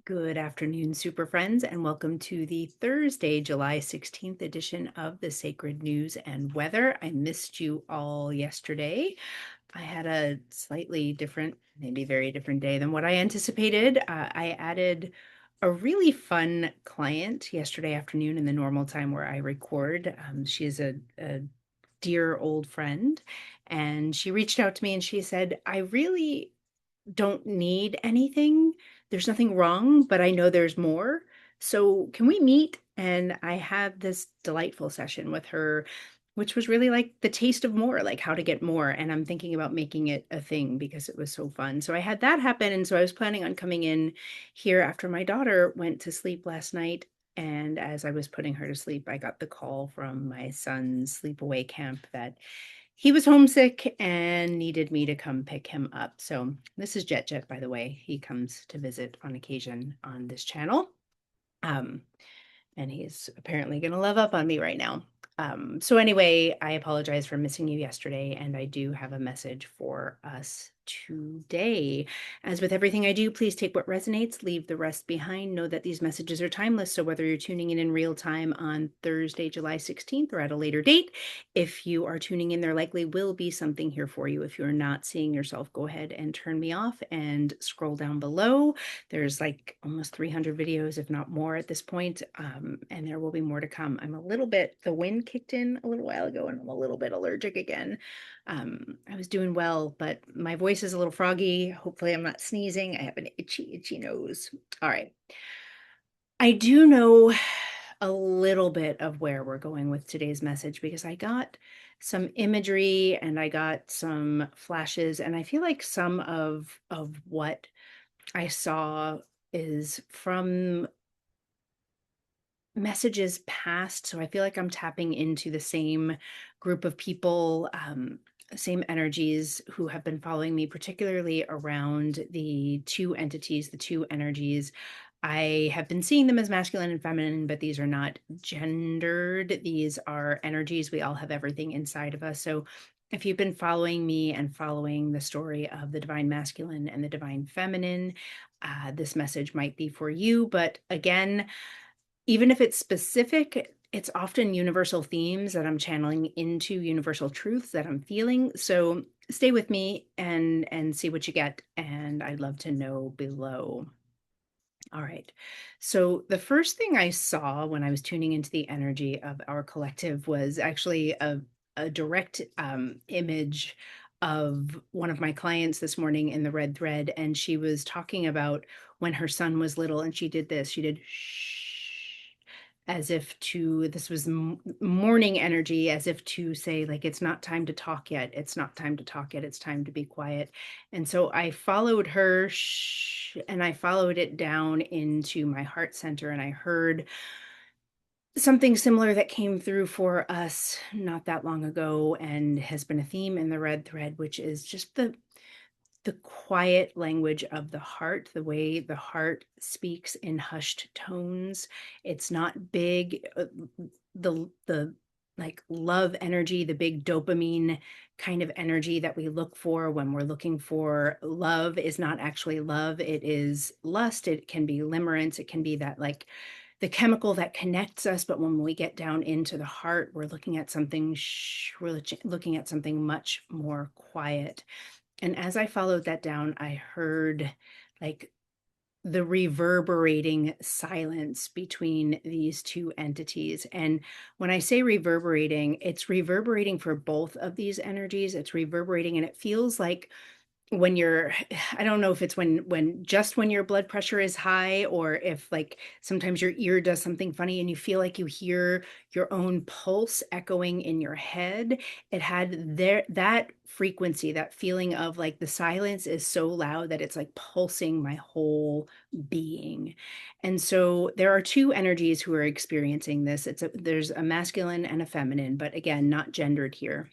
Good afternoon, super friends, and welcome to the Thursday, July 16th edition of the Sacred News and Weather. I missed you all yesterday. I had a slightly different, maybe very different day than what I anticipated. I added a really fun client yesterday afternoon in the normal time where I record. She is a dear old friend, and she reached out to me and she said, I really don't need anything. There's nothing wrong, but I know there's more. So can we meet? And I had this delightful session with her, which was really like the taste of more, like how to get more. And I'm thinking about making it a thing because it was so fun. So I had that happen. And so I was planning on coming in here after my daughter went to sleep last night. And as I was putting her to sleep, I got the call from my son's sleepaway camp that he was homesick and needed me to come pick him up. So this is Jet Jet, by the way. He comes to visit on occasion on this channel. Um, and he's apparently going to love up on me right now. So anyway, I apologize for missing you yesterday, and I do have a message for us today. As with everything I do, please take what resonates, leave the rest behind. Know that these messages are timeless, so whether you're tuning in real time on Thursday, July 16th, or at a later date, if you are tuning in, there likely will be something here for you. If you're not seeing yourself, go ahead and turn me off and scroll down below. There's like almost 300 videos, if not more at this point, and there will be more to come. The wind kicked in a little while ago and I'm a little bit allergic again. I was doing well, but my voice is a little froggy. Hopefully I'm not sneezing. I have an itchy nose. All right. I do know a little bit of where we're going with today's message because I got some imagery and I got some flashes, and I feel like some of what I saw is from messages past. So I feel like I'm tapping into the same group of people, same energies who have been following me, particularly around the two entities, the two energies. I have been seeing them as masculine and feminine, but these are not gendered. These are energies. We all have everything inside of us. So if you've been following me and following the story of the divine masculine and the divine feminine, this message might be for you. But again, even if it's specific, it's often universal themes that I'm channeling into universal truths that I'm feeling. So stay with me and see what you get. And I'd love to know below. All right. So the first thing I saw when I was tuning into the energy of our collective was actually a direct image of one of my clients this morning in the red thread. And she was talking about when her son was little and she did this. She did shh, as if to, this was morning energy, as if to say, like, it's not time to talk yet. It's not time to talk yet. It's time to be quiet. And so I followed her shh, and I followed it down into my heart center, and I heard something similar that came through for us not that long ago and has been a theme in the red thread, which is just the quiet language of the heart, the way the heart speaks in hushed tones. It's not big. The like love energy, the big dopamine kind of energy that we look for when we're looking for love is not actually love. It is lust. It can be limerence. It can be that like the chemical that connects us. But when we get down into the heart, we're looking at something, we're looking at something much more quiet. And as I followed that down, I heard like the reverberating silence between these two entities. And when I say reverberating, it's reverberating for both of these energies. It's reverberating, and it feels like when you're, I don't know if it's when your blood pressure is high, or if like sometimes your ear does something funny and you feel like you hear your own pulse echoing in your head. It had that frequency, that feeling of like the silence is so loud that it's like pulsing my whole being. And so there are two energies who are experiencing this. There's a masculine and a feminine, but again, not gendered here.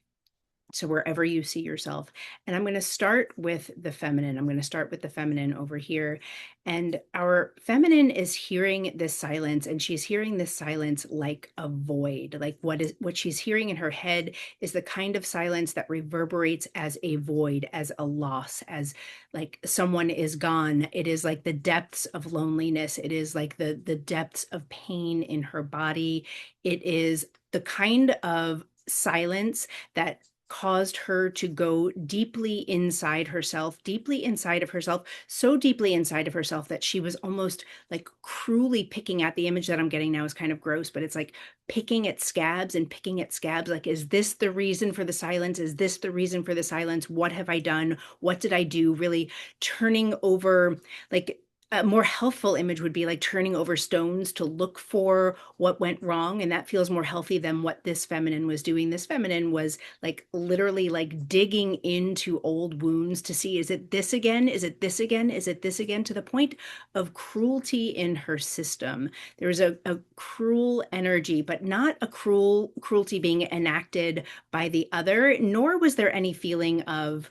So wherever you see yourself. And I'm going to start with the feminine. I'm going to start with the feminine over here. And our feminine is hearing this silence, and she's hearing this silence like a void. Like what she's hearing in her head is the kind of silence that reverberates as a void, as a loss, as like someone is gone. It is like the depths of loneliness. It is like the depths of pain in her body. It is the kind of silence that caused her to go deeply inside herself, deeply inside of herself, so deeply inside of herself that she was almost like cruelly picking at the image that I'm getting now is kind of gross, but it's like picking at scabs and picking at scabs. Like, is this the reason for the silence? Is this the reason for the silence? What have I done? What did I do? Really turning over, like, a more healthful image would be like turning over stones to look for what went wrong. And that feels more healthy than what this feminine was doing. This feminine was like literally like digging into old wounds to see, is it this again? Is it this again? Is it this again? To the point of cruelty in her system. There was a cruel energy, but not a cruelty being enacted by the other, nor was there any feeling of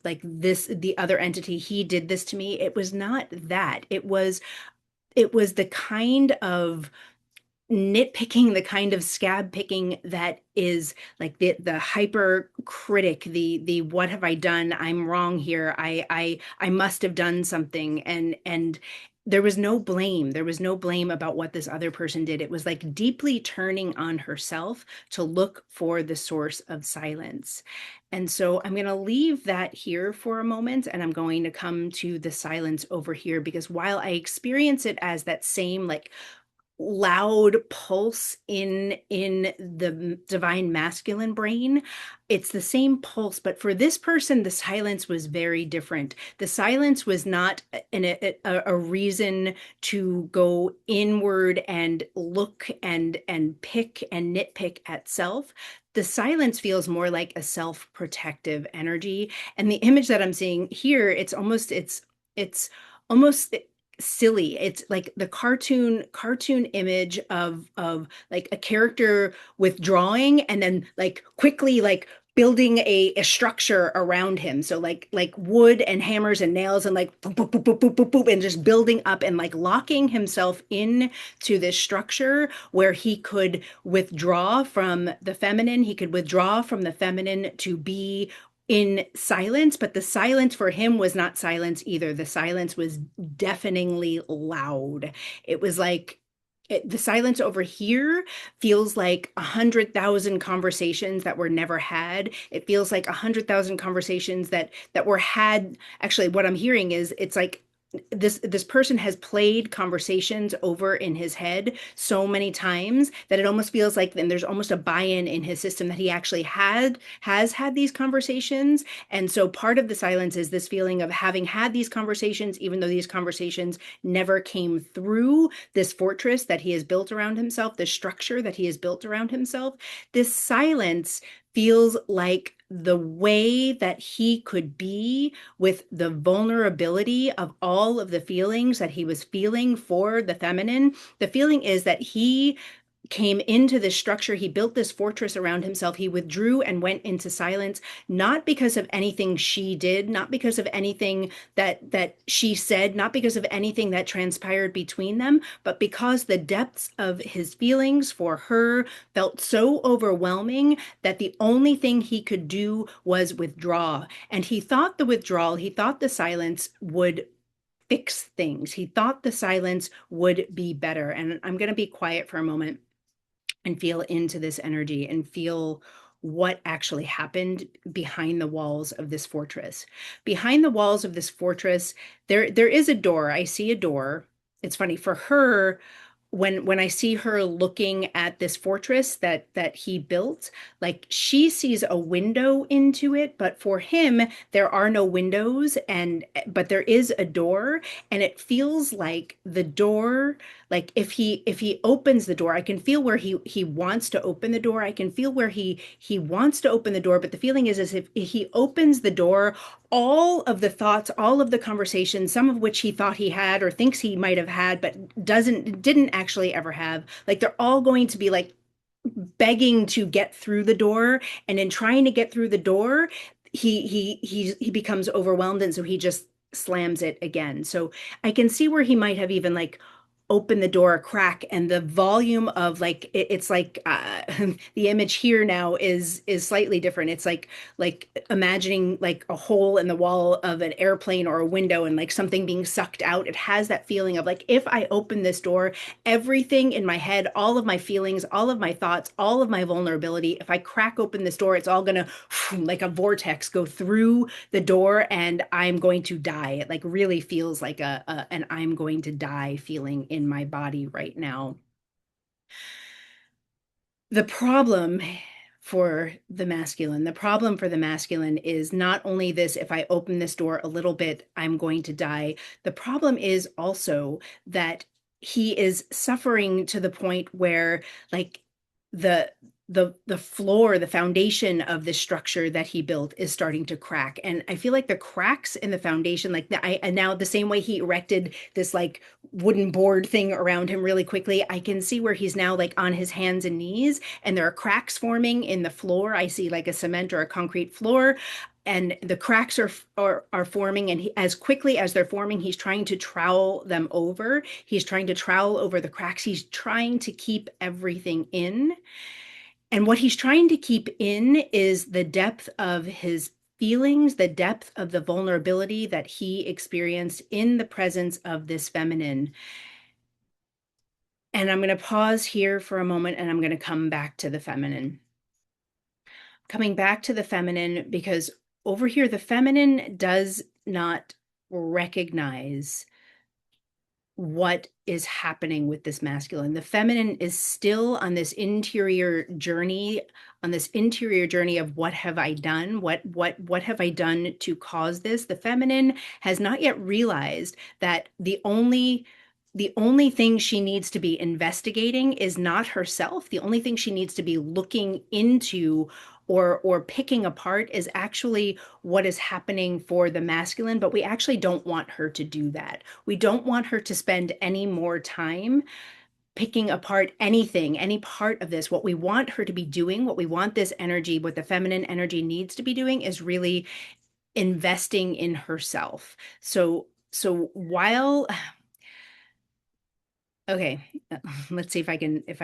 like this, the other entity, he did this to me. It was not that. It was the kind of nitpicking, the kind of scab picking that is like the hyper critic, the what have I done? I'm wrong here. I must have done something. And there was no blame. There was no blame about what this other person did. It was like deeply turning on herself to look for the source of silence. And so I'm going to leave that here for a moment, and I'm going to come to the silence over here, because while I experience it as that same like loud pulse in the divine masculine brain, it's the same pulse, but for this person the silence was very different. The silence was not a reason to go inward and look and pick and nitpick at self. The silence feels more like a self-protective energy, and the image that I'm seeing here, it's almost silly. It's like the cartoon image of like a character withdrawing and then like quickly like building a structure around him. So like wood and hammers and nails and like boop, boop, boop, boop, boop, boop, boop, and just building up and like locking himself in to this structure where he could withdraw from the feminine. He could withdraw from the feminine to be in silence, but the silence for him was not silence either. The silence was deafeningly loud. It was like the silence over here feels like 100,000 conversations that were never had. It feels like 100,000 conversations that were had. Actually, what I'm hearing is it's like this person has played conversations over in his head so many times that it almost feels like then there's almost a buy-in in his system that he actually has had these conversations. And so part of the silence is this feeling of having had these conversations, even though these conversations never came through this fortress that he has built around himself, this structure that he has built around himself. This silence feels like the way that he could be with the vulnerability of all of the feelings that he was feeling for the feminine. The feeling is that he came into this structure. He built this fortress around himself. He withdrew and went into silence, not because of anything she did, not because of anything that she said, not because of anything that transpired between them, but because the depths of his feelings for her felt so overwhelming that the only thing he could do was withdraw. And he thought the withdrawal, he thought the silence would fix things. He thought the silence would be better. And I'm going to be quiet for a moment and feel into this energy and feel what actually happened behind the walls of this fortress. Behind the walls of this fortress, there is a door. I see a door. It's funny for her, when I see her looking at this fortress that he built, like she sees a window into it, but for him there are no windows, and but there is a door, and it feels like the door, like if he opens the door, I can feel where he wants to open the door. I can feel where he wants to open the door, but the feeling is as if he opens the door, all of the thoughts, all of the conversations, some of which he thought he had or thinks he might have had, but didn't actually ever have, like they're all going to be like begging to get through the door, and in trying to get through the door, he becomes overwhelmed, and so he just slams it again. So I can see where he might have even like opened the door a crack, and the volume of like it's like the image here now is slightly different. It's like imagining like a hole in the wall of an airplane or a window, and like something being sucked out. It has that feeling of like, if I open this door, everything in my head, all of my feelings, all of my thoughts, all of my vulnerability, if I crack open this door, it's all gonna like a vortex go through the door, and I'm going to die. It like really feels like an I'm going to die feeling in my body right now. The problem the problem for the masculine is not only this, if I open this door a little bit, I'm going to die. The problem is also that he is suffering to the point where like the the floor, the foundation of the structure that he built is starting to crack. And I feel like the cracks in the foundation, like and now the same way he erected this like wooden board thing around him really quickly, I can see where he's now like on his hands and knees, and there are cracks forming in the floor. I see like a cement or a concrete floor, and the cracks are forming, and as quickly as they're forming, he's trying to trowel them over. He's trying to trowel over the cracks. He's trying to keep everything in. And what he's trying to keep in is the depth of his feelings, the depth of the vulnerability that he experienced in the presence of this feminine. And I'm going to pause here for a moment, and I'm going to come back to the feminine. Coming back to the feminine, because over here, the feminine does not recognize what is happening with this masculine. The feminine is still on this interior journey of what have I done? What have I done to cause this? The feminine has not yet realized that the only thing she needs to be investigating is not herself. The only thing she needs to be looking into or picking apart is actually what is happening for the masculine, but we actually don't want her to do that. We don't want her to spend any more time picking apart anything, any part of this. What we want her to be doing, what we want this energy, what the feminine energy needs to be doing, is really investing in herself. So while okay, let's see if I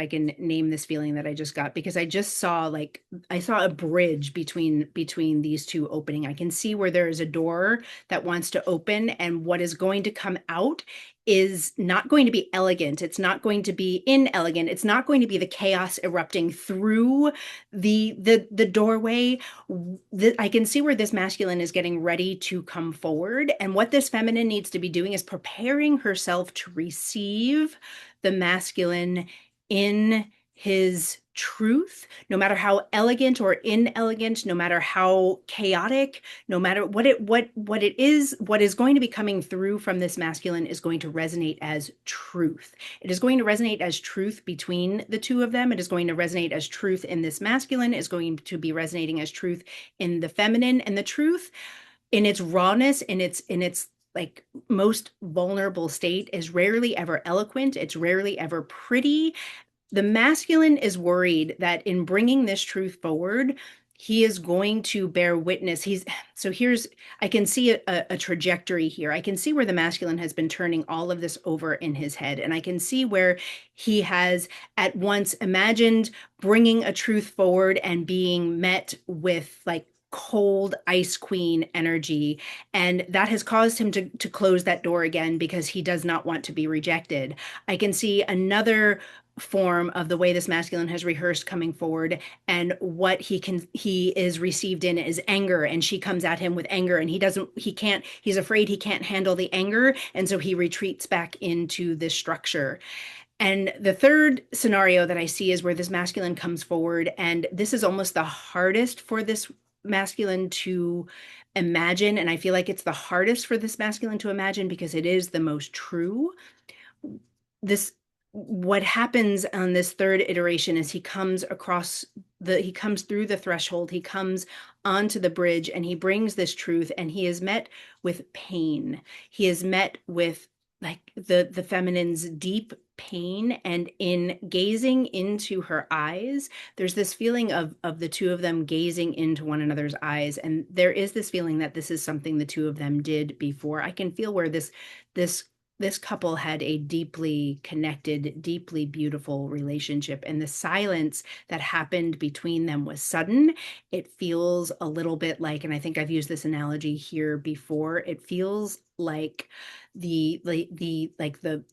can name this feeling that I just got, because I just saw like I saw a bridge between these two opening. I can see where there is a door that wants to open, and what is going to come out is not going to be elegant. It's not going to be inelegant. It's not going to be the chaos erupting through the doorway. I can see where this masculine is getting ready to come forward, and what this feminine needs to be doing is preparing herself to receive the masculine in his truth, no matter how elegant or inelegant, no matter how chaotic, no matter what is going to be coming through from this masculine is going to resonate as truth. It is going to resonate as truth between the two of them. It is going to resonate as truth in this masculine, is going to be resonating as truth in the feminine, and the truth in its rawness, in its like most vulnerable state, is rarely ever eloquent. It's rarely ever pretty. The masculine is worried that in bringing this truth forward, he is going to bear witness. I can see a trajectory here. I can see where the masculine has been turning all of this over in his head. And I can see where he has at once imagined bringing a truth forward and being met with like cold ice queen energy, and that has caused him to close that door again because he does not want to be rejected. I can see another form of the way this masculine has rehearsed coming forward, and what he is received in is anger, and she comes at him with anger, and he's afraid he can't handle the anger, and so he retreats back into this structure. And the third scenario that I see is where this masculine comes forward, and this is almost the hardest for this masculine to imagine. And I feel like it's the hardest for this masculine to imagine because it is the most true. This What happens on this third iteration is he comes through the threshold, he comes onto the bridge, and he brings this truth, and he is met with pain. He is met with like the feminine's deep pain, and in gazing into her eyes, there's this feeling of the two of them gazing into one another's eyes, and there is this feeling that this is something the two of them did before. I can feel where this this couple had a deeply connected, deeply beautiful relationship, and the silence that happened between them was sudden. It feels a little bit like, and I think I've used this analogy here before, it feels like the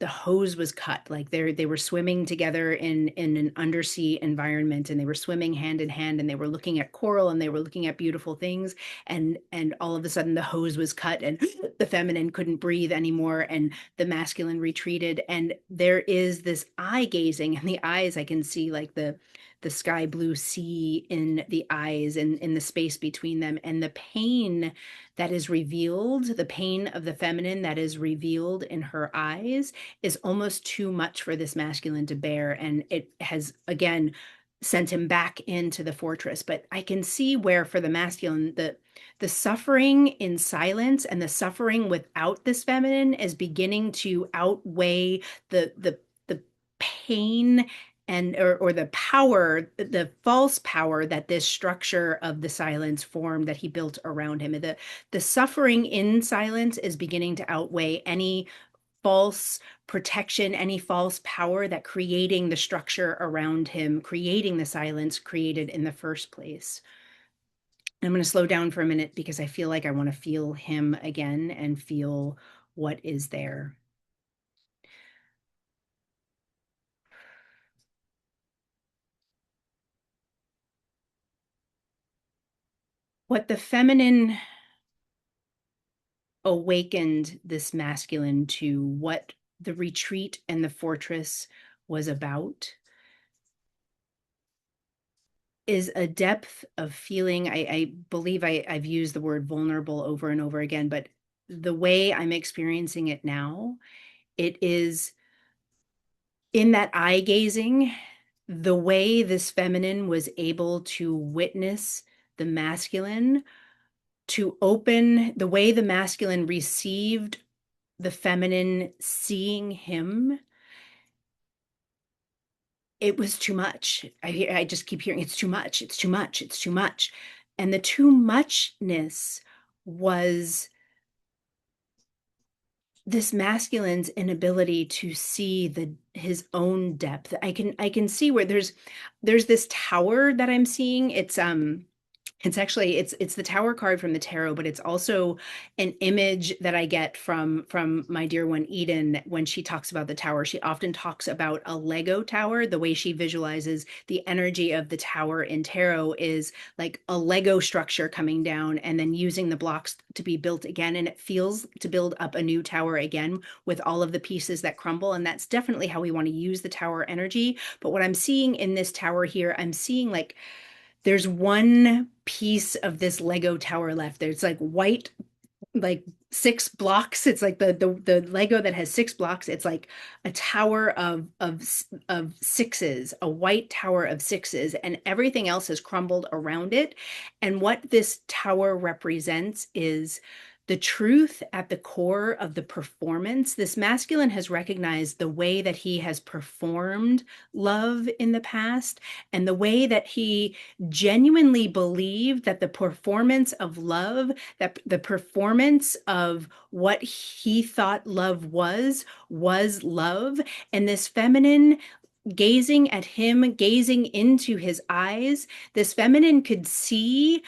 hose was cut, like they were swimming together in an undersea environment, and they were swimming hand in hand, and they were looking at coral, and they were looking at beautiful things, and all of a sudden the hose was cut, and the feminine couldn't breathe anymore, and the masculine retreated, and there is this eye gazing, and the eyes, I can see like the sky blue sea in the eyes and in the space between them, and the pain that is revealed, the pain of the feminine that is revealed in her eyes, is almost too much for this masculine to bear. And it has, again, sent him back into the fortress. But I can see where for the masculine, the suffering in silence and the suffering without this feminine is beginning to outweigh the pain and or the power, the false power that this structure of the silence formed that he built around him. The suffering in silence is beginning to outweigh any false protection, any false power that creating the structure around him, creating the silence created in the first place. I'm going to slow down for a minute because I feel like I want to feel him again and feel what is there. What the feminine awakened this masculine to, what the retreat and the fortress was about, is a depth of feeling. I believe I've used the word vulnerable over and over again, but the way I'm experiencing it now, it is in that eye gazing, the way this feminine was able to witness the masculine, to open the way the masculine received the feminine seeing him. It was too much. I just keep hearing it's too much, it's too much, it's too much. And the too muchness was this masculine's inability to see his own depth. I can see where there's this tower that I'm seeing. It's actually it's the tower card from the tarot, but it's also an image that I get from my dear one Eden. When she talks about the tower, she often talks about a Lego tower. The way she visualizes the energy of the tower in tarot is like a Lego structure coming down and then using the blocks to be built again, and it feels to build up a new tower again with all of the pieces that crumble. And that's definitely how we want to use the tower energy. But what I'm seeing in this tower here, I'm seeing like there's one piece of this Lego tower left. There's like white, like 6 blocks. It's like the Lego that has 6 blocks. It's like a tower of sixes, a white tower of sixes, and everything else has crumbled around it. And what this tower represents is the truth at the core of the performance. This masculine has recognized the way that he has performed love in the past, and the way that he genuinely believed that the performance of love, that the performance of what he thought love was love. And this feminine gazing at him, gazing into his eyes, this feminine could see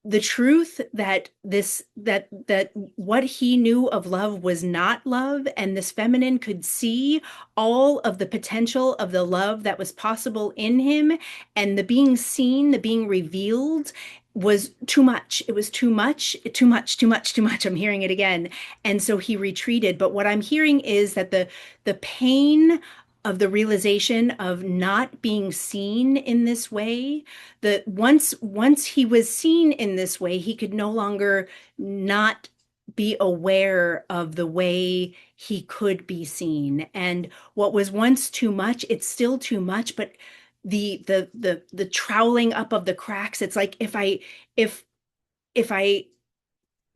the truth that that what he knew of love was not love, and this feminine could see all of the potential of the love that was possible in him, and the being seen, the being revealed was too much. It was too much, too much, too much, too much. I'm hearing it again. And so he retreated. But what I'm hearing is that the pain of the realization of not being seen in this way, that once he was seen in this way, he could no longer not be aware of the way he could be seen. And what was once too much, it's still too much, but the troweling up of the cracks, it's like if I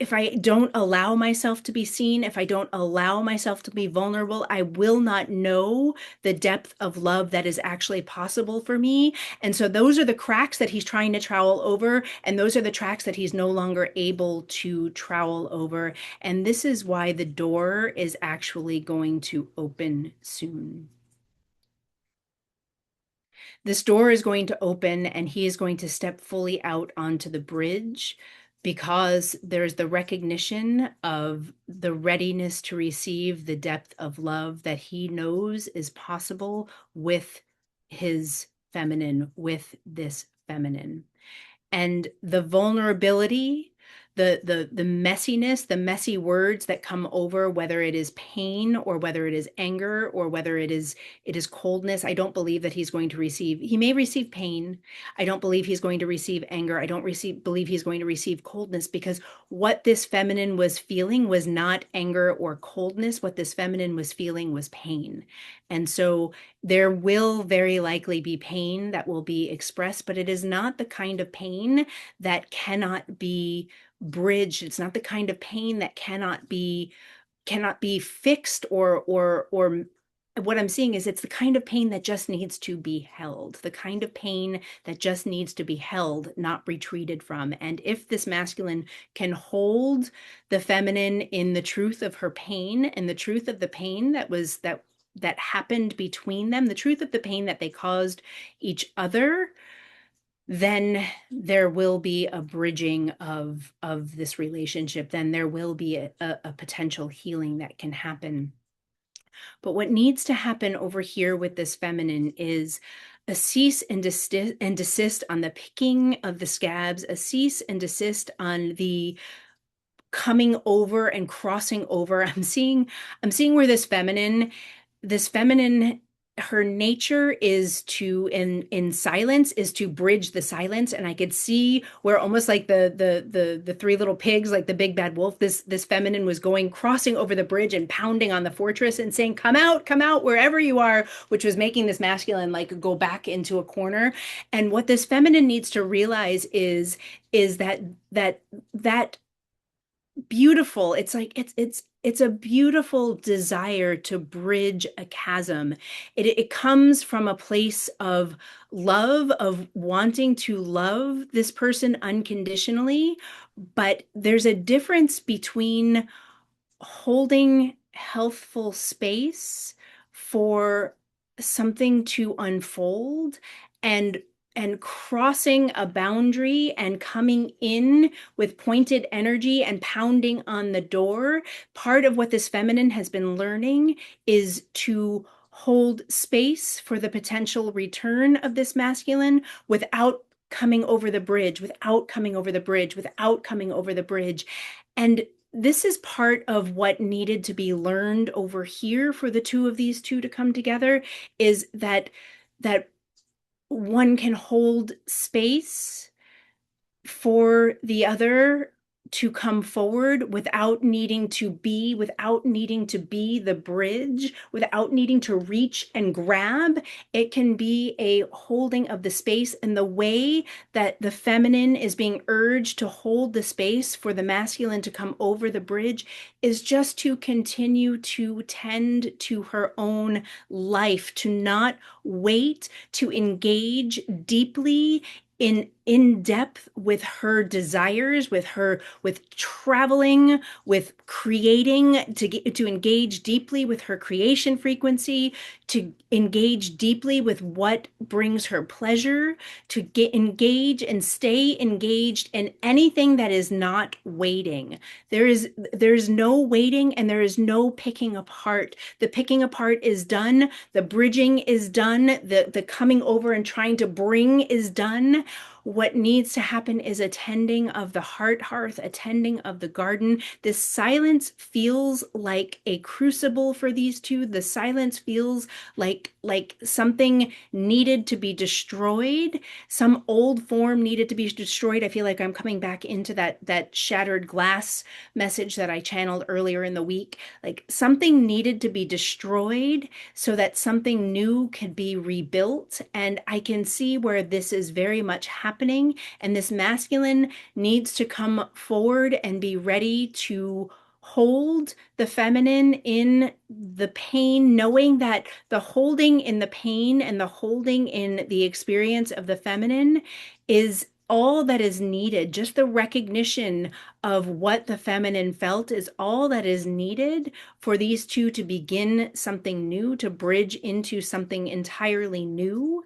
if I don't allow myself to be seen, if I don't allow myself to be vulnerable, I will not know the depth of love that is actually possible for me. And so those are the cracks that he's trying to trowel over, and those are the tracks that he's no longer able to trowel over. And this is why the door is actually going to open soon. This door is going to open and he is going to step fully out onto the bridge, because there's the recognition of the readiness to receive the depth of love that he knows is possible with his feminine, with this feminine. And the vulnerability, the messiness, the messy words that come over, whether it is pain or whether it is anger or whether it is coldness. I don't believe that he's going to receive, he may receive pain. I don't believe he's going to receive anger. I don't believe he's going to receive coldness, because what this feminine was feeling was not anger or coldness. What this feminine was feeling was pain. And so there will very likely be pain that will be expressed, but it is not the kind of pain that cannot be bridged. It's not the kind of pain that cannot be fixed, or what I'm seeing is it's the kind of pain that just needs to be held, the kind of pain that just needs to be held, not retreated from. And if this masculine can hold the feminine in the truth of her pain and the truth of the pain that happened between them, the truth of the pain that they caused each other, then there will be a bridging of this relationship. Then there will be a potential healing that can happen. But what needs to happen over here with this feminine is a cease and desist on the picking of the scabs, a cease and desist on the coming over and crossing over. I'm seeing where this feminine, her nature is to, in silence, is to bridge the silence. And I could see where, almost like the three little pigs, like the big bad wolf, this feminine was crossing over the bridge and pounding on the fortress and saying, come out wherever you are," which was making this masculine like go back into a corner. And what this feminine needs to realize is that beautiful, it's like it's a beautiful desire to bridge a chasm. It comes from a place of love, of wanting to love this person unconditionally. But there's a difference between holding healthful space for something to unfold, and crossing a boundary and coming in with pointed energy and pounding on the door. Part of what this feminine has been learning is to hold space for the potential return of this masculine without coming over the bridge, without coming over the bridge, without coming over the bridge. And this is part of what needed to be learned over here for the two of these two to come together, is that one can hold space for the other to come forward without needing to be the bridge, without needing to reach and grab. It can be a holding of the space. And the way that the feminine is being urged to hold the space for the masculine to come over the bridge is just to continue to tend to her own life, to not wait, to engage deeply in depth with her desires, with traveling, with creating, to engage deeply with her creation frequency, to engage deeply with what brings her pleasure, to get engaged and stay engaged in anything that is not waiting. There's no waiting, and there is no picking apart. The picking apart is done, the bridging is done, the coming over and trying to bring is done. What needs to happen is a tending of the hearth, a tending of the garden. This silence feels like a crucible for these two. The silence feels like something needed to be destroyed. Some old form needed to be destroyed. I feel like I'm coming back into that shattered glass message that I channeled earlier in the week. Like, something needed to be destroyed so that something new could be rebuilt. And I can see where this is very much happening happening. And this masculine needs to come forward and be ready to hold the feminine in the pain, knowing that the holding in the pain and the holding in the experience of the feminine is all that is needed. Just the recognition of what the feminine felt is all that is needed for these two to begin something new, to bridge into something entirely new.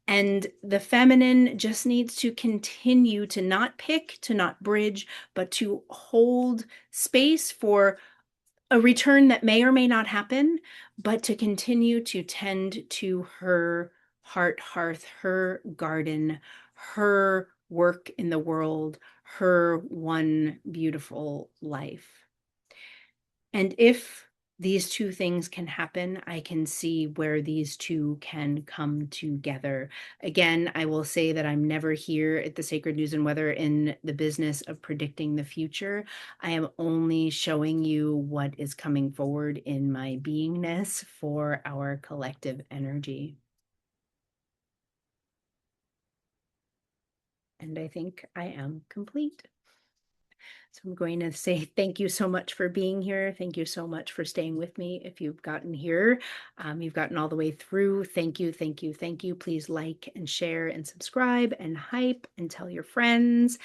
And the feminine just needs to continue to not pick, to not bridge, but to hold space for a return that may or may not happen, but to continue to tend to her hearth, her garden, her work in the world, her one beautiful life. And if these two things can happen, I can see where these two can come together. Again, I will say that I'm never here at the Sacred News and Weather in the business of predicting the future. I am only showing you what is coming forward in my beingness for our collective energy. And I think I am complete. So I'm going to say thank you so much for being here. Thank you so much for staying with me. If you've gotten here, you've gotten all the way through. Thank you, thank you, thank you. Please like and share and subscribe and hype and tell your friends.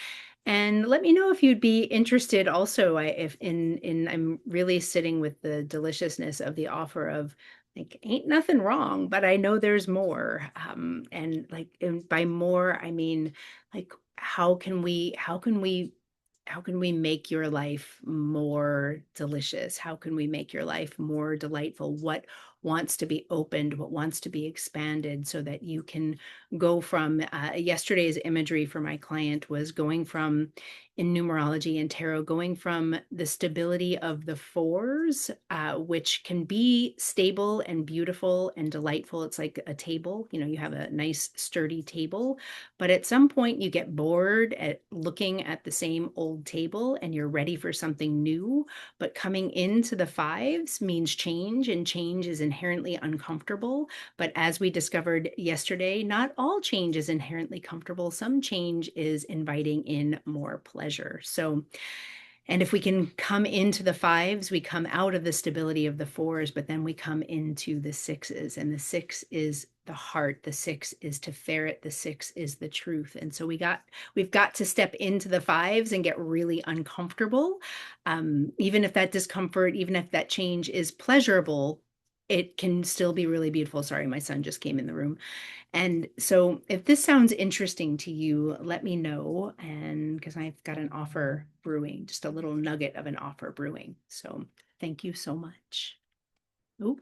And let me know if you'd be interested also. If in I'm really sitting with the deliciousness of the offer of like ain't nothing wrong, but I know there's more. And by more I mean like how can we make your life more delicious? How can we make your life more delightful? What wants to be opened? What wants to be expanded so that you can go from yesterday's imagery for my client was going from in numerology and tarot, going from the stability of the fours, which can be stable and beautiful and delightful. It's like a table, you have a nice sturdy table, but at some point you get bored at looking at the same old table and you're ready for something new. But coming into the fives means change, and change is inherently uncomfortable. But as we discovered yesterday, not all change is inherently comfortable. Some change is inviting in more pleasure. So, and if we can come into the fives, we come out of the stability of the fours, but then we come into the sixes, and the six is the heart. The six is to ferret. The six is the truth. And so we've got to step into the fives and get really uncomfortable. Even if that discomfort, even if that change is pleasurable, it can still be really beautiful. Sorry, my son just came in the room. And so if this sounds interesting to you, let me know. And because I've got an offer brewing, just a little nugget of an offer brewing. So thank you so much. Oh,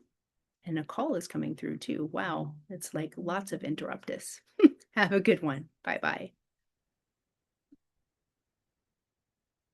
and a call is coming through too. Wow. It's like lots of interruptus. Have a good one. Bye bye.